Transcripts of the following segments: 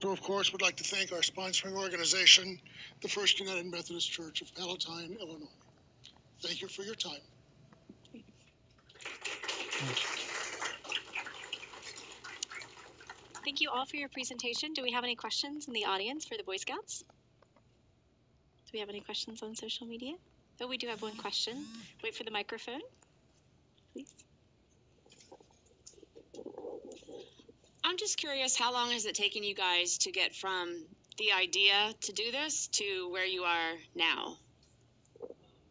So, of course, we'd like to thank our sponsoring organization, the First United Methodist Church of Palatine, Illinois. Thank you for your time. Thank you all for your presentation. Do we have any questions in the audience for the Boy Scouts? Do we have any questions on social media? Oh, we do have one question. Wait for the microphone, please. I'm just curious, how long has it taken you guys to get from the idea to do this to where you are now?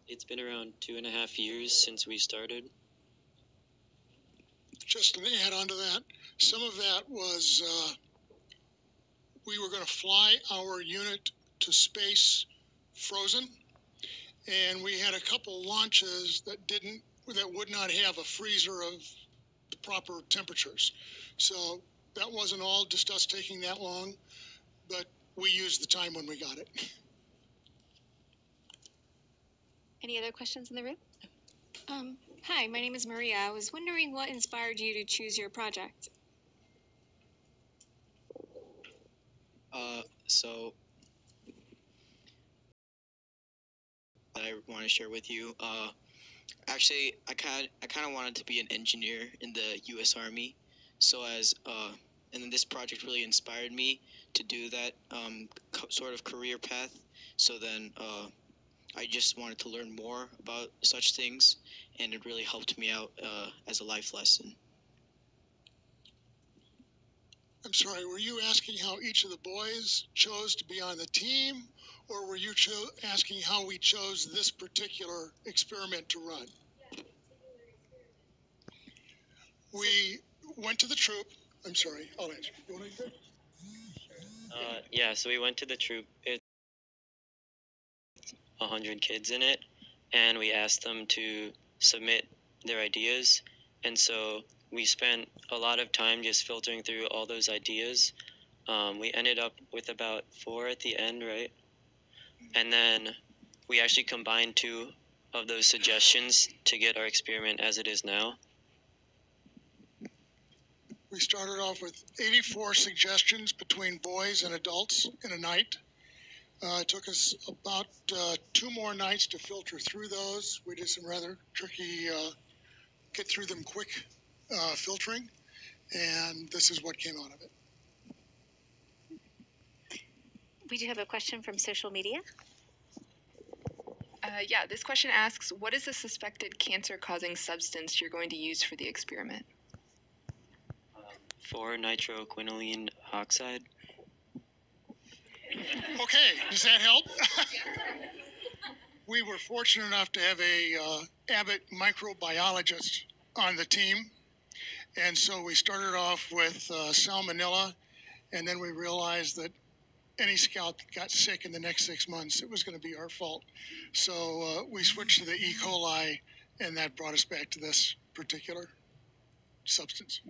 It's been around 2.5 years since we started. Just to add on to that, some of that was we were going to fly our unit to space frozen, and we had a couple launches that would not have a freezer of the proper temperatures. So that wasn't all just us taking that long, but we used the time when we got it. Any other questions in the room? Hi, my name is Maria. I was wondering what inspired you to choose your project? So I want to share with you. Actually, I kind of wanted to be an engineer in the U.S. Army. So and then this project really inspired me to do that sort of career path. So then I just wanted to learn more about such things, and it really helped me out as a life lesson. I'm sorry, were you asking how each of the boys chose to be on the team, or were you asking how we chose this particular experiment to run? We went to the troop. I'm sorry, I'll answer. You want to answer? Yeah, so we went to the troop. It's 100 kids in it, and we asked them to submit their ideas. And so we spent a lot of time just filtering through all those ideas. We ended up with about 4 at the end, right? And then we actually combined 2 of those suggestions to get our experiment as it is now. We started off with 84 suggestions between boys and adults in a night. It took us about 2 more nights to filter through those. We did some rather tricky, get through them quick filtering, and this is what came out of it. We do have a question from social media. Yeah, this question asks, what is the suspected cancer-causing substance you're going to use for the experiment? 4-nitroquinoline oxide. Okay, does that help? We were fortunate enough to have a Abbott microbiologist on the team, and so we started off with salmonella, and then we realized that any scout that got sick in the next 6 months, it was going to be our fault. So we switched to the E. coli, and that brought us back to this particular substance.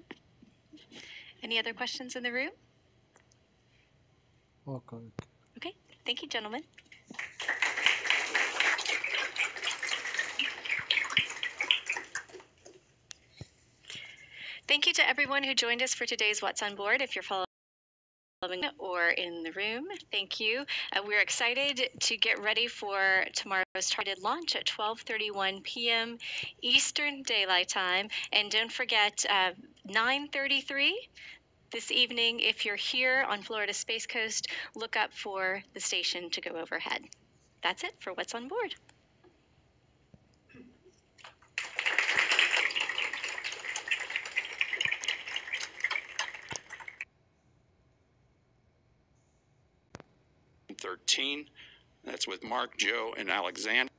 Any other questions in the room? Okay, thank you, gentlemen. Thank you to everyone who joined us for today's What's on Board. If you're following or in the room, thank you. We're excited to get ready for tomorrow's targeted launch at 12:31 p.m. Eastern Daylight Time. And don't forget, 9:33 this evening, if you're here on Florida Space Coast, look up for the station to go overhead. That's it for What's on Board. That's with Mark, Joe, and Alexander.